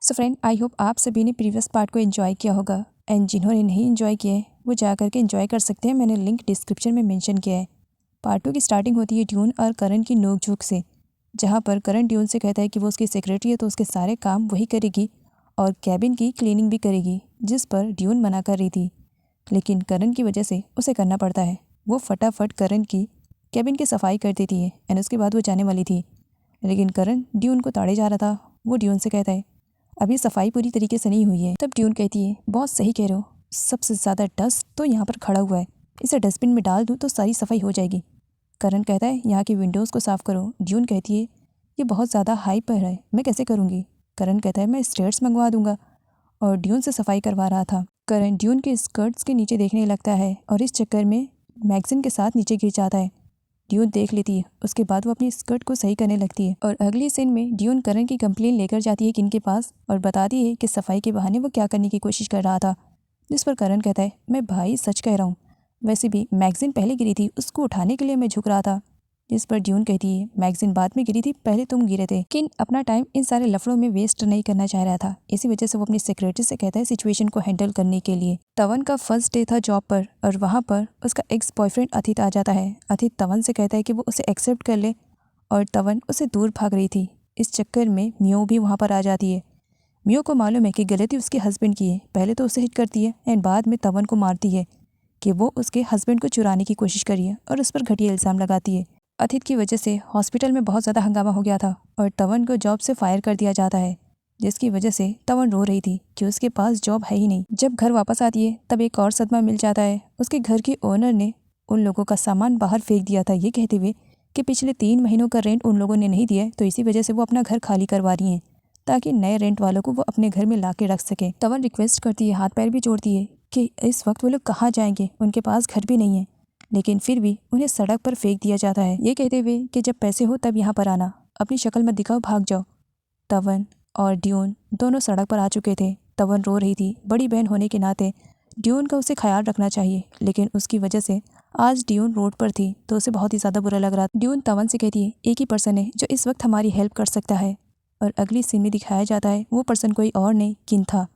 So friend, I hope आप सभी ने प्रीवियस पार्ट को एंजॉय किया होगा एंड जिन्होंने नहीं एंजॉय किया है वो जा करके एंजॉय कर सकते हैं। मैंने लिंक डिस्क्रिप्शन में मेंशन किया है। पार्ट 2 की स्टार्टिंग होती है ड्यून और करण की नोक-झोंक से, जहाँ पर करण ड्यून से कहता है कि वो उसकी सेक्रेटरी है तो उसके सारे काम वही करेगी और कैबिन की क्लीनिंग भी करेगी, जिस पर ड्यून मना कर रही थी, लेकिन करण की वजह से उसे करना पड़ता है। वो फटाफट करण की कैबिन की सफाई कर देती है एंड उसके बाद वो जाने वाली थी, लेकिन करण ड्यून को ताड़े जा रहा था। वो ड्यून से कहता है अभी सफाई पूरी तरीके से नहीं हुई है। तब ड्यून कहती है बहुत सही कह रहे हो, सबसे ज़्यादा डस्ट तो यहाँ पर खड़ा हुआ है, इसे डस्टबिन में डाल दूँ तो सारी सफाई हो जाएगी। करण कहता है यहाँ की विंडोज़ को साफ़ करो। ड्यून कहती है ये बहुत ज़्यादा हाई पर है, मैं कैसे करूँगी। करण कहता है मैं स्टेयर्स मंगवा दूंगा, और ड्यून से सफाई करवा रहा था। करण ड्यून के स्कर्ट्स के नीचे देखने लगता है और इस चक्कर में मैगजीन के साथ नीचे गिर जाता है। ड्यून देख लेती है, उसके बाद वो अपनी स्कर्ट को सही करने लगती है और अगली सीन में ड्यून करण की कंप्लेन लेकर जाती है किन के पास और बताती है कि सफाई के बहाने वो क्या करने की कोशिश कर रहा था। जिस पर करण कहता है मैं भाई सच कह रहा हूँ, वैसे भी मैगजीन पहले गिरी थी, उसको उठाने के लिए मैं झुक रहा था। जिस पर ड्यून कहती है मैगजीन बाद में गिरी थी, पहले तुम गिरे थे। किन अपना टाइम इन सारे लफड़ों में वेस्ट नहीं करना चाह रहा था, इसी वजह से वो अपनी सेक्रेटरी से कहता है सिचुएशन को हैंडल करने के लिए। तवन का फर्स्ट डे था जॉब पर और वहाँ पर उसका एक्स बॉयफ्रेंड अथित आ जाता है। अथित तवन से कहता है कि वो उसे एक्सेप्ट कर ले और तवन उसे दूर भाग रही थी। इस चक्कर में मियो भी वहाँ पर आ जाती है। मियो को मालूम है कि गलती उसके हस्बैंड की है, पहले तो उसे हिट करती है एंड बाद में तवन को मारती है कि वो उसके हस्बैंड को चुराने की कोशिश करी है और उस पर घटिया इल्ज़ाम लगाती है। अथित की वजह से हॉस्पिटल में बहुत ज़्यादा हंगामा हो गया था और तवन को जॉब से फायर कर दिया जाता है, जिसकी वजह से तवन रो रही थी कि उसके पास जॉब है ही नहीं। जब घर वापस आती है तब एक और सदमा मिल जाता है। उसके घर के ओनर ने उन लोगों का सामान बाहर फेंक दिया था, ये कहते हुए कि पिछले 3 महीनों का रेंट उन लोगों ने नहीं दिया है, तो इसी वजह से वो अपना घर खाली करवा रही हैं ताकि नए रेंट वालों को वो अपने घर में ला के रख सके। तवन रिक्वेस्ट करती है, हाथ पैर भी जोड़ती है कि इस वक्त वो लोग कहाँ जाएंगे, उनके पास घर भी नहीं है, लेकिन फिर भी उन्हें सड़क पर फेंक दिया जाता है, ये कहते हुए कि जब पैसे हो तब यहाँ पर आना, अपनी शक्ल मत दिखाओ, भाग जाओ। तवन और ड्यून दोनों सड़क पर आ चुके थे। तवन रो रही थी, बड़ी बहन होने के नाते ड्यून का उसे ख्याल रखना चाहिए, लेकिन उसकी वजह से आज ड्यून रोड पर थी तो उसे बहुत ही ज़्यादा बुरा लग रहा था। ड्यून तवन से कहती है एक ही पर्सन है जो इस वक्त हमारी हेल्प कर सकता है, और अगली सीन में दिखाया जाता है वो पर्सन कोई और नहीं किन था।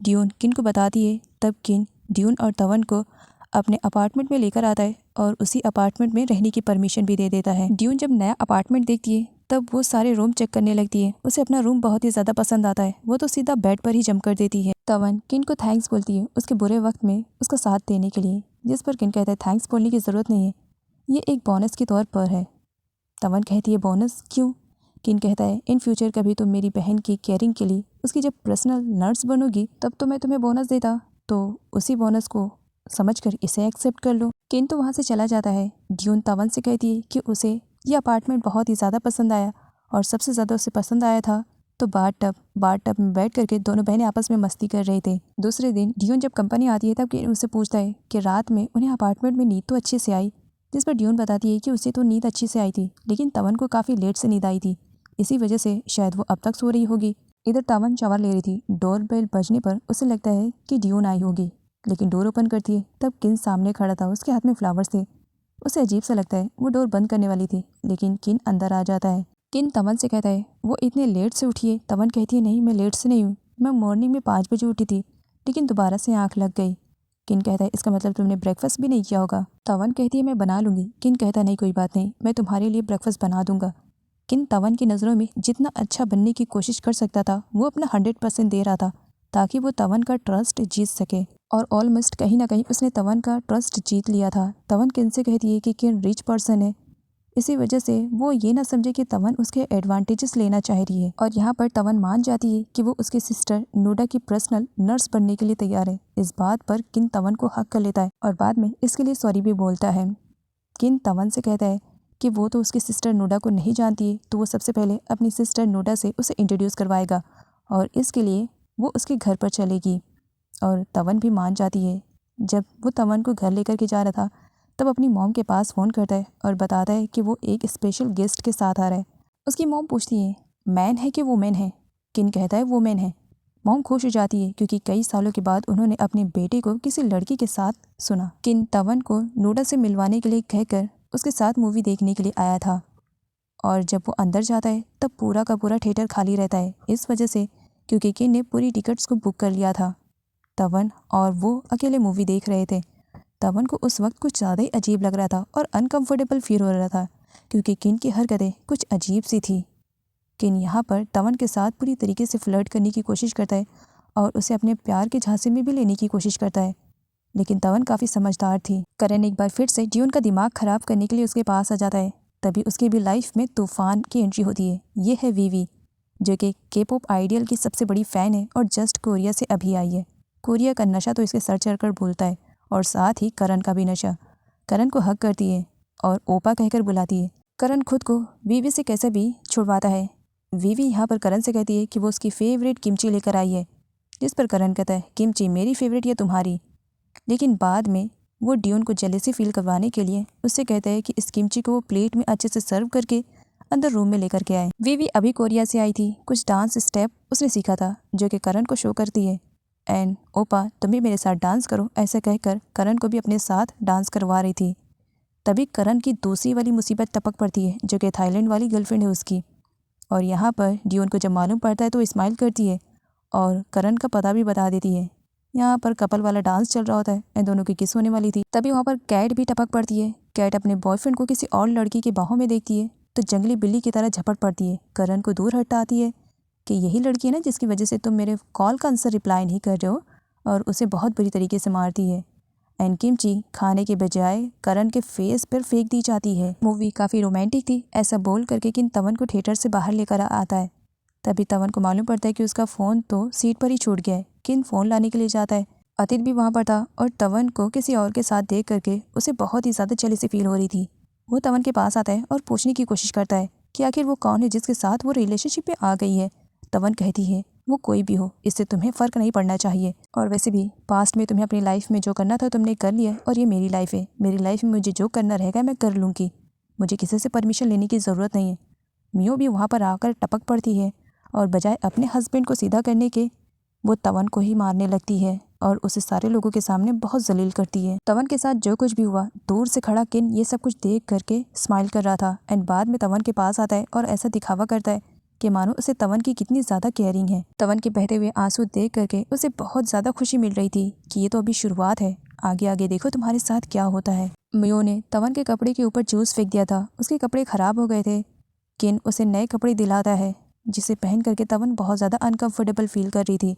ड्यून किन को बताती है, तब किन ड्यून और तवन को अपने अपार्टमेंट में लेकर आता है और उसी अपार्टमेंट में रहने की परमिशन भी दे देता है। ड्यून जब नया अपार्टमेंट देखती है तब वो सारे रूम चेक करने लगती है। उसे अपना रूम बहुत ही ज़्यादा पसंद आता है, वो तो सीधा बेड पर ही जम कर देती है। तवन किन को थैंक्स बोलती है उसके बुरे वक्त में उसका साथ देने के लिए, जिस पर किन कहता है थैंक्स बोलने की ज़रूरत नहीं है, ये एक बोनस के तौर पर है। तवन कहती है बोनस क्यों? किन कहता है इन फ्यूचर कभी तुम मेरी बहन की केयरिंग के लिए उसकी जब पर्सनल नर्स बनोगी तब तो मैं तुम्हें बोनस देता, तो उसी बोनस को समझकर इसे एक्सेप्ट कर लो। किन तो वहाँ से चला जाता है। ड्यून तवन से कहती है कि उसे ये अपार्टमेंट बहुत ही ज़्यादा पसंद आया और सबसे ज़्यादा उसे पसंद आया था तो बाथ टब में बैठ करके दोनों बहनें आपस में मस्ती कर रहे थे। दूसरे दिन ड्यून जब कंपनी आती है तब किन उससे पूछता है कि रात में उन्हें अपार्टमेंट में नींद तो अच्छे से आई, जिस पर ड्यून बताती है कि उसे तो नींद अच्छी से आई थी, लेकिन तवन को काफ़ी लेट से नींद आई थी, इसी वजह से शायद वो अब तक सो रही होगी। इधर तवन शावर ले रही थी, डोर बेल बजने पर उसे लगता है कि ड्यून आई होगी, लेकिन डोर ओपन करती है तब किन सामने खड़ा था, उसके हाथ में फ्लावर्स थे। उसे अजीब सा लगता है, वो डोर बंद करने वाली थी, लेकिन किन अंदर आ जाता है। किन तवन से कहता है वो इतने लेट से उठी है। तवन कहती है नहीं, मैं लेट से नहीं हूँ, मैं मॉर्निंग में 5 बजे उठी थी, लेकिन दोबारा से आँख लग गई। किन कहता है इसका मतलब तुमने ब्रेकफास्ट भी नहीं किया होगा। तवन कहती है मैं बना लूँगी। किन कहता है नहीं कोई बात नहीं, मैं तुम्हारे लिए ब्रेकफास्ट बना दूंगा। किन तवन की नज़रों में जितना अच्छा बनने की कोशिश कर सकता था वो अपना 100% दे रहा था ताकि वो तवन का ट्रस्ट जीत सके, और ऑलमोस्ट कहीं ना कहीं उसने तवन का ट्रस्ट जीत लिया था। तवन किन से कहती है कि किन रिच पर्सन है, इसी वजह से वो ये ना समझे कि तवन उसके एडवांटेजेस लेना चाह रही है, और यहाँ पर तवन मान जाती है कि वो उसकी सिस्टर नोडा की पर्सनल नर्स बनने के लिए तैयार है। इस बात पर किन तवन को हक कर लेता है और बाद में इसके लिए सॉरी भी बोलता है। किन तवन से कहता है कि वो तो उसकी सिस्टर नोडा को नहीं जानती है, तो वो सबसे पहले अपनी सिस्टर नोडा से उसे इंट्रोड्यूस करवाएगा और इसके लिए वो उसके घर पर चलेगी, और तवन भी मान जाती है। जब वो तवन को घर लेकर के जा रहा था तब अपनी मॉम के पास फ़ोन करता है और बताता है कि वो एक स्पेशल गेस्ट के साथ आ रहा है। उसकी मॉम पूछती है मैन है कि वुमेन है। किन कहता है वुमेन है। मॉम खुश हो जाती है क्योंकि कई सालों के बाद उन्होंने अपने बेटे को किसी लड़की के साथ सुना। किन तवन को नोडा से मिलवाने के लिए कहकर उसके साथ मूवी देखने के लिए आया था, और जब वो अंदर जाता है तब पूरा का पूरा थिएटर खाली रहता है। इस वजह से क्योंकि किन ने पूरी टिकट्स को बुक कर लिया था। तवन और वो अकेले मूवी देख रहे थे। तवन को उस वक्त कुछ ज़्यादा ही अजीब लग रहा था और अनकंफर्टेबल फील हो रहा था क्योंकि किन की हरकतें कुछ अजीब सी थी। किन यहाँ पर तवन के साथ पूरी तरीके से फ्लर्ट करने की कोशिश करता है और उसे अपने प्यार के झांसे में भी लेने की कोशिश करता है, लेकिन तवन काफ़ी समझदार थी। करण एक बार फिर से ड्यून का दिमाग ख़राब करने के लिए उसके पास आ जाता है। तभी उसकी भी लाइफ में तूफान की एंट्री होती है। ये है वीवी, जो कि K-pop आइडियल की सबसे बड़ी फ़ैन है और जस्ट कोरिया से अभी आई है। कोरिया का नशा तो इसके सर चढ़कर बोलता है और साथ ही करण का भी नशा। करण को हक करती है और ओपा कहकर बुलाती है। करण खुद को वीवी से कैसे भी छुड़वाता है। वीवी यहाँ पर करण से कहती है कि वो उसकी फेवरेट किमची लेकर आई है, जिस पर करण कहता है किमची मेरी फेवरेट या तुम्हारी। लेकिन बाद में वो ड्यून को जेलेसी फील करवाने के लिए उससे कहता है कि इस किमची को वो प्लेट में अच्छे से सर्व करके अंदर रूम में लेकर के आए। वीवी अभी कोरिया से आई थी। कुछ डांस स्टेप उसने सीखा था जो कि करण को शो करती है। एंड ओपा तुम भी मेरे साथ डांस करो, ऐसा कहकर करण को भी अपने साथ डांस करवा रही थी। तभी करण की दूसरी वाली मुसीबत टपक पड़ती है जो कि थाईलैंड वाली गर्लफ्रेंड है उसकी। और यहाँ पर ड्यून को जब मालूम पड़ता है तो स्माइल करती है और करण का पता भी बता देती है। यहाँ पर कपल वाला डांस चल रहा होता है एंड दोनों की किस होने वाली थी। तभी वहाँ पर कैट भी टपक पड़ती है। कैट अपने बॉयफ्रेंड को किसी और लड़की की बाहों में देखती है तो जंगली बिल्ली की तरह झपट पड़ती है। करण को दूर हटाती है कि यही लड़की है ना जिसकी वजह से तुम मेरे कॉल का आंसर रिप्लाई नहीं कर रहे हो, और उसे बहुत बुरी तरीके से मारती है। एंड किमची खाने के बजाय करण के फेस पर फेंक दी जाती है। मूवी काफ़ी रोमांटिक थी, ऐसा बोल करके किन तवन को थिएटर से बाहर लेकर आता है। तभी तवन को मालूम पड़ता है कि उसका फ़ोन तो सीट पर ही छूट गया है। किन फ़ोन लाने के लिए जाता है। अतिथ भी वहाँ पर था और तवन को किसी और के साथ देख करके उसे बहुत ही ज़्यादा जेलसी फील हो रही थी। वो तवन के पास आता है और पूछने की कोशिश करता है कि आखिर वो कौन है जिसके साथ वो रिलेशनशिप में आ गई है। तवन कहती है वो कोई भी हो, इससे तुम्हें फ़र्क नहीं पड़ना चाहिए, और वैसे भी पास्ट में तुम्हें अपनी लाइफ में जो करना था तुमने कर लिया और ये मेरी लाइफ है। मेरी लाइफ में मुझे जो करना रहेगा मैं कर लूँगी, मुझे किसी से परमिशन लेने की ज़रूरत नहीं है। मियो भी वहाँ पर आकर टपक पड़ती है और बजाय अपने हस्बैंड को सीधा करने के वो तवन को ही मारने लगती है और उसे सारे लोगों के सामने बहुत जलील करती है। तवन के साथ जो कुछ भी हुआ, दूर से खड़ा किन ये सब कुछ देख करके स्माइल कर रहा था एंड बाद में तवन के पास आता है और ऐसा दिखावा करता है कि मानो उसे तवन की कितनी ज़्यादा केयरिंग है। तवन के बहते हुए आंसू देख करके उसे बहुत ज़्यादा खुशी मिल रही थी कि ये तो अभी शुरुआत है, आगे आगे देखो तुम्हारे साथ क्या होता है। मियो ने तवन के कपड़े के ऊपर जूस फेंक दिया था, उसके कपड़े ख़राब हो गए थे। किन उसे नए कपड़े दिलाता है जिसे पहन करके तवन बहुत ज़्यादा अनकंफर्टेबल फील कर रही थी।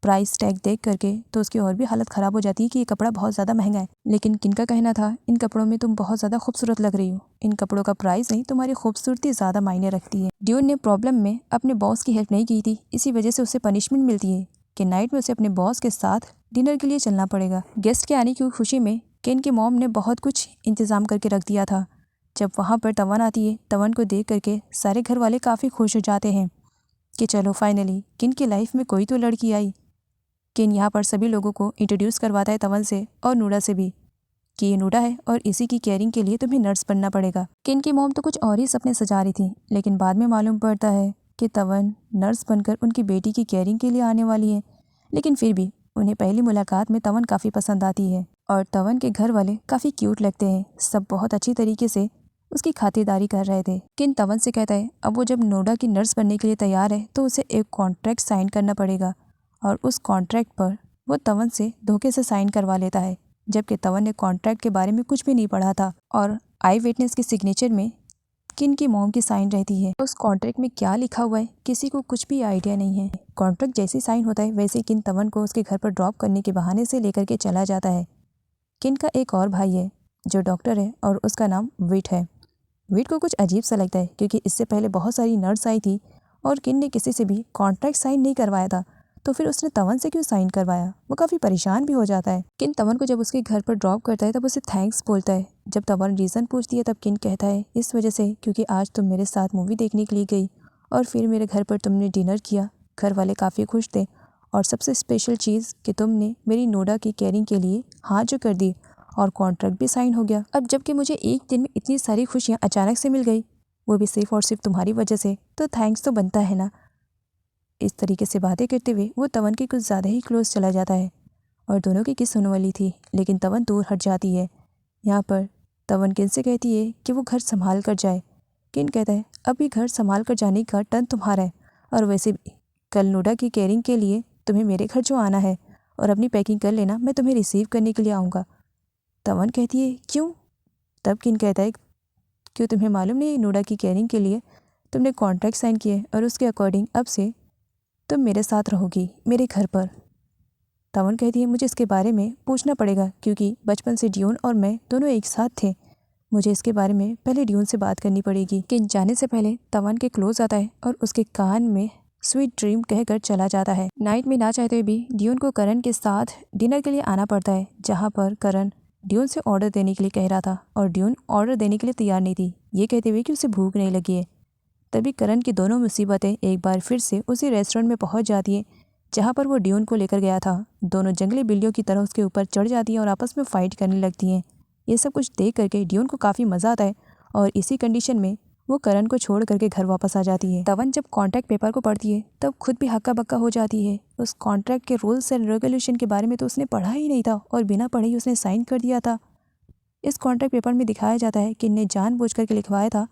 प्राइस टैग देख करके तो उसकी और भी हालत ख़राब हो जाती है कि ये कपड़ा बहुत ज़्यादा महंगा है। लेकिन किन का कहना था इन कपड़ों में तुम बहुत ज़्यादा खूबसूरत लग रही हो, इन कपड़ों का प्राइस नहीं तुम्हारी खूबसूरती ज़्यादा मायने रखती है। ड्यून ने प्रॉब्लम में अपने बॉस की हेल्प नहीं की थी, इसी वजह से उसे पनिशमेंट मिलती है कि नाइट में उसे अपने बॉस के साथ डिनर के लिए चलना पड़ेगा। गेस्ट के आने की खुशी में किन की मॉम ने बहुत कुछ इंतज़ाम करके रख दिया था। जब वहाँ पर तवन आती है, तवन को देख करके सारे घर वाले काफ़ी खुश हो जाते हैं कि चलो फाइनली किन की लाइफ में कोई तो लड़की आई। किन यहाँ पर सभी लोगों को इंट्रोड्यूस करवाता है तवन से और नूडा से भी कि ये नूडा है और इसी की केयरिंग के लिए तुम्हें नर्स बनना पड़ेगा। किन की मॉम तो कुछ और ही सपने सजा रही थी, लेकिन बाद में मालूम पड़ता है कि तवन नर्स बनकर उनकी बेटी की केयरिंग के लिए आने वाली है। लेकिन फिर भी उन्हें पहली मुलाकात में तवन काफ़ी पसंद आती है और तवन के घर वाले काफ़ी क्यूट लगते हैं। सब बहुत अच्छी तरीके से उसकी खातिरदारी कर रहे थे। किन तवन से कहता है अब वो जब नोडा की नर्स बनने के लिए तैयार है तो उसे एक कॉन्ट्रैक्ट साइन करना पड़ेगा, और उस कॉन्ट्रैक्ट पर वो तवन से धोखे से साइन करवा लेता है, जबकि तवन ने कॉन्ट्रैक्ट के बारे में कुछ भी नहीं पढ़ा था और आई विटनेस के सिग्नेचर में किन की मॉम की साइन रहती है। उस कॉन्ट्रैक्ट में क्या लिखा हुआ है किसी को कुछ भी आइडिया नहीं है। कॉन्ट्रैक्ट जैसे साइन होता है वैसे किन तवन को उसके घर पर ड्रॉप करने के बहाने से लेकर के चला जाता है। किन का एक और भाई है जो डॉक्टर है और उसका नाम विट है। विट को कुछ अजीब सा लगता है क्योंकि इससे पहले बहुत सारी नर्स आई थी और किन ने किसी से भी कॉन्ट्रैक्ट साइन नहीं करवाया था, तो फिर उसने तवन से क्यों साइन करवाया। वो काफ़ी परेशान भी हो जाता है। किन तवन को जब उसके घर पर ड्रॉप करता है तब उसे थैंक्स बोलता है। जब तवन रीज़न पूछती है तब किन कहता है इस वजह से क्योंकि आज तुम मेरे साथ मूवी देखने के लिए गई और फिर मेरे घर पर तुमने डिनर किया। घर वाले काफ़ी खुश थे और सबसे स्पेशल चीज़ कि तुमने मेरी नोडा की केयरिंग के लिए हाँ जो कर दी और कॉन्ट्रैक्ट भी साइन हो गया। अब जबकि मुझे एक दिन में इतनी सारी खुशियाँ अचानक से मिल गई, वो भी सिर्फ और सिर्फ तुम्हारी वजह से, तो थैंक्स तो बनता है ना। इस तरीके से बातें करते हुए वो तवन के कुछ ज़्यादा ही क्लोज चला जाता है और दोनों की किस होने वाली थी, लेकिन तवन दूर हट जाती है। यहाँ पर तवन किन से कहती है कि वो घर संभाल कर जाए। किन कहता है अभी घर संभाल कर जाने का टर्न तुम्हारा है, और वैसे भी कल नोडा की केयरिंग के लिए तुम्हें मेरे घर जो आना है और अपनी पैकिंग कर लेना, मैं तुम्हें रिसीव करने के लिए आऊँगा। तवन कहती है क्यों? तब किन कहता है क्यों तुम्हें मालूम नहीं, नोडा की केयरिंग के लिए तुमने कॉन्ट्रैक्ट साइन किया और उसके अकॉर्डिंग अब से तुम मेरे साथ रहोगी मेरे घर पर। तवन कहती है मुझे इसके बारे में पूछना पड़ेगा क्योंकि बचपन से ड्यून और मैं दोनों एक साथ थे। मुझे इसके बारे में पहले ड्यून से बात करनी पड़ेगी। किन जाने से पहले तवन के क्लोज आता है और उसके कान में स्वीट ड्रीम कहकर चला जाता है। नाइट में ना चाहते हुए भी ड्यून को करण के साथ डिनर के लिए आना पड़ता है, जहाँ पर करण ड्यून से ऑर्डर देने के लिए कह रहा था और ड्यून ऑर्डर देने के लिए तैयार नहीं थी, ये कहते हुए कि उसे भूख नहीं लगी है। तभी करण की दोनों मुसीबतें एक बार फिर से उसी रेस्टोरेंट में पहुंच जाती है जहां पर वो ड्यून को लेकर गया था। दोनों जंगली बिल्लियों की तरह उसके ऊपर चढ़ जाती हैं और आपस में फाइट करने लगती हैं। ये सब कुछ देख करके ड्यून को काफ़ी मज़ा आता है और इसी कंडीशन में वो करण को छोड़ करके घर वापस आ जाती है। तवन जब कॉन्ट्रैक्ट पेपर को पढ़ती है तब खुद भी हक्का बक्का हो जाती है। उस कॉन्ट्रैक्ट के रूल्स एंड रेगुलेशन के बारे में तो उसने पढ़ा ही नहीं था और बिना पढ़े ही उसने साइन कर दिया था। इस कॉन्ट्रैक्ट पेपर में दिखाया जाता है कि इनने जानबूझ करके लिखवाया था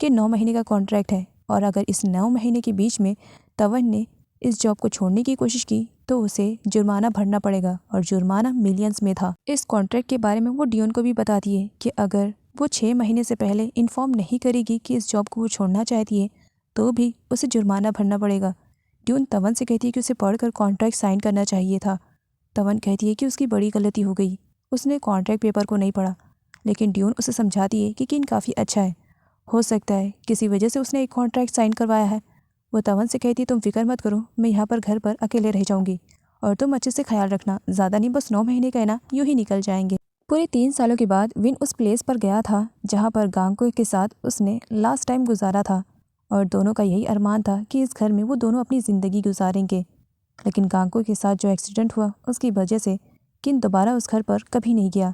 कि 9 महीने का कॉन्ट्रैक्ट है और अगर इस 9 महीने के बीच में तवन ने इस जॉब को छोड़ने की कोशिश की तो उसे जुर्माना भरना पड़ेगा और जुर्माना मिलियंस में था। इस कॉन्ट्रैक्ट के बारे में वो ड्यून को भी बताती है कि अगर वो 6 महीने से पहले इन्फॉर्म नहीं करेगी कि इस जॉब को वो छोड़ना चाहती है तो भी उसे जुर्माना भरना पड़ेगा। ड्यून तवन से कहती है कि उसे पढ़कर कॉन्ट्रैक्ट साइन करना चाहिए था। तवन कहती है कि उसकी बड़ी गलती हो गई, उसने कॉन्ट्रैक्ट पेपर को नहीं पढ़ा। लेकिन ड्यून उसे समझाती है कि किन काफ़ी अच्छा है, हो सकता है किसी वजह से उसने एक कॉन्ट्रैक्ट साइन करवाया है। वो तवन से कहती है तुम फिक्र मत करो, मैं यहाँ पर घर पर अकेले रह जाऊँगी और तुम अच्छे से ख्याल रखना, ज़्यादा नहीं बस 9 महीने का है ना, यूँ ही निकल जाएंगे। पूरे 3 सालों के बाद विन उस प्लेस पर गया था जहाँ पर गांगको के साथ उसने लास्ट टाइम गुजारा था और दोनों का यही अरमान था कि इस घर में वो दोनों अपनी ज़िंदगी गुजारेंगे। लेकिन गांगको के साथ जो एक्सीडेंट हुआ उसकी वजह से किन दोबारा उस घर पर कभी नहीं गया।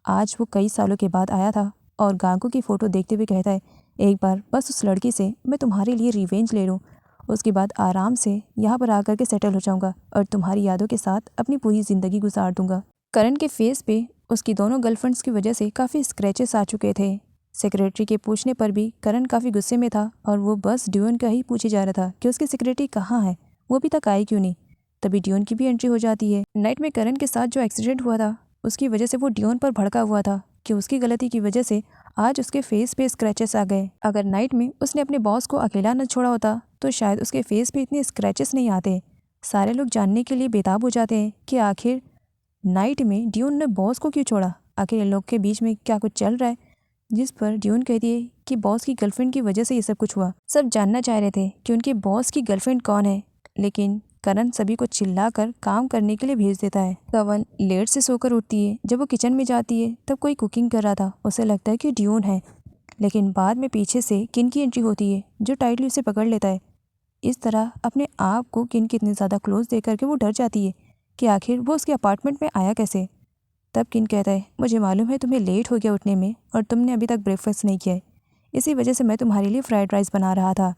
आज वो कई सालों के बाद आया था और गांगको की फ़ोटो देखते हुए कहता है एक बार बस उस लड़की से मैं तुम्हारे लिए रिवेंज ले लूँ, उसके बाद आराम से यहाँ पर आकर के सेटल हो जाऊँगा और तुम्हारी यादों के साथ अपनी पूरी ज़िंदगी गुजार दूँगा। करण के फेस पे उसकी दोनों गर्लफ्रेंड्स की वजह से काफ़ी स्क्रैचेस आ चुके थे। सेक्रेटरी के पूछने पर भी करण काफ़ी गुस्से में था और वो बस ड्यून का ही पूछे जा रहा था कि उसकी सेक्रेटरी कहाँ है, वो अभी तक आई क्यों नहीं। तभी ड्यून की भी एंट्री हो जाती है। नाइट में करण के साथ जो एक्सीडेंट हुआ था उसकी वजह से वो ड्यून पर भड़का हुआ था कि उसकी गलती की वजह से आज उसके फेस पे स्क्रैचेस आ गए। अगर नाइट में उसने अपने बॉस को अकेला न छोड़ा होता तो शायद उसके फेस पे इतने स्क्रैचेस नहीं आते। सारे लोग जानने के लिए बेताब हो जाते हैं कि आखिर नाइट में ड्यून ने बॉस को क्यों छोड़ा, आखिर इन लोग के बीच में क्या कुछ चल रहा है। जिस पर ड्यून कहती है कि बॉस की गर्लफ्रेंड की वजह से ये सब कुछ हुआ। सब जानना चाह रहे थे कि उनके बॉस की गर्लफ्रेंड कौन है, लेकिन करण सभी को चिल्लाकर काम करने के लिए भेज देता है। तवन लेट से सोकर उठती है। जब वो किचन में जाती है तब कोई कुकिंग कर रहा था, उसे लगता है कि ड्यून है, लेकिन बाद में पीछे से किन की एंट्री होती है जो टाइटली उसे पकड़ लेता है। इस तरह अपने आप को किन के इतने ज़्यादा क्लोज देख करके वो डर जाती है कि आखिर वो उसके अपार्टमेंट में आया कैसे। तब किन कहता है मुझे मालूम है तुम्हें लेट हो गया उठने में और तुमने अभी तक ब्रेकफास्ट नहीं किया है, इसी वजह से मैं तुम्हारे लिए फ्राइड राइस बना रहा था।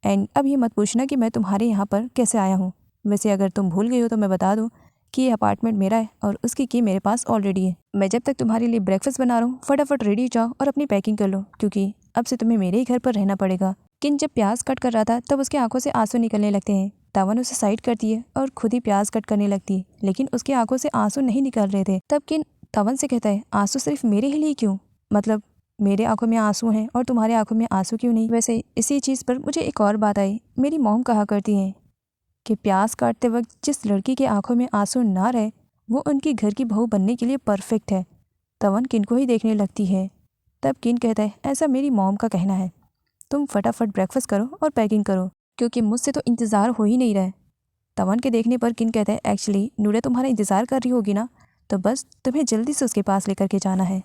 एंड अब ये मत पूछना कि मैं तुम्हारे यहाँ पर कैसे आया हूँ। वैसे अगर तुम भूल गई हो तो मैं बता दूँ कि ये अपार्टमेंट मेरा है और उसकी की मेरे पास ऑलरेडी है। मैं जब तक तुम्हारे लिए ब्रेकफास्ट बना रहा हूँ फटाफट रेडी जाओ और अपनी पैकिंग कर लो क्योंकि अब से तुम्हें मेरे ही घर पर रहना पड़ेगा। किन जब प्याज कट कर रहा था तब उसकी आंखों से आंसू निकलने लगते हैं। तवन उसे साइड करती है और खुद ही प्याज कट करने लगती है, लेकिन उसकी आंखों से आंसू नहीं निकल रहे थे। तब किन तवन से कहता है आंसू सिर्फ मेरे ही लिए क्यों, मतलब मेरे आंखों में आंसू हैं और तुम्हारे आंखों में आंसू क्यों नहीं। वैसे इसी चीज़ पर मुझे एक और बात आई, मेरी मॉम कहा करती हैं कि प्याज काटते वक्त जिस लड़की के आंखों में आंसू ना रहे वो उनकी घर की बहू बनने के लिए परफेक्ट है। तवन किन को ही देखने लगती है। तब किन कहता है ऐसा मेरी मॉम का कहना है, तुम फटाफट ब्रेकफास्ट करो और पैकिंग करो क्योंकि मुझसे तो इंतज़ार हो ही नहीं रहा है। तवन के देखने पर किन कहता है एक्चुअली नूडा तुम्हारा इंतज़ार कर रही होगी ना, तो बस तुम्हें जल्दी से उसके पास लेकर के जाना है।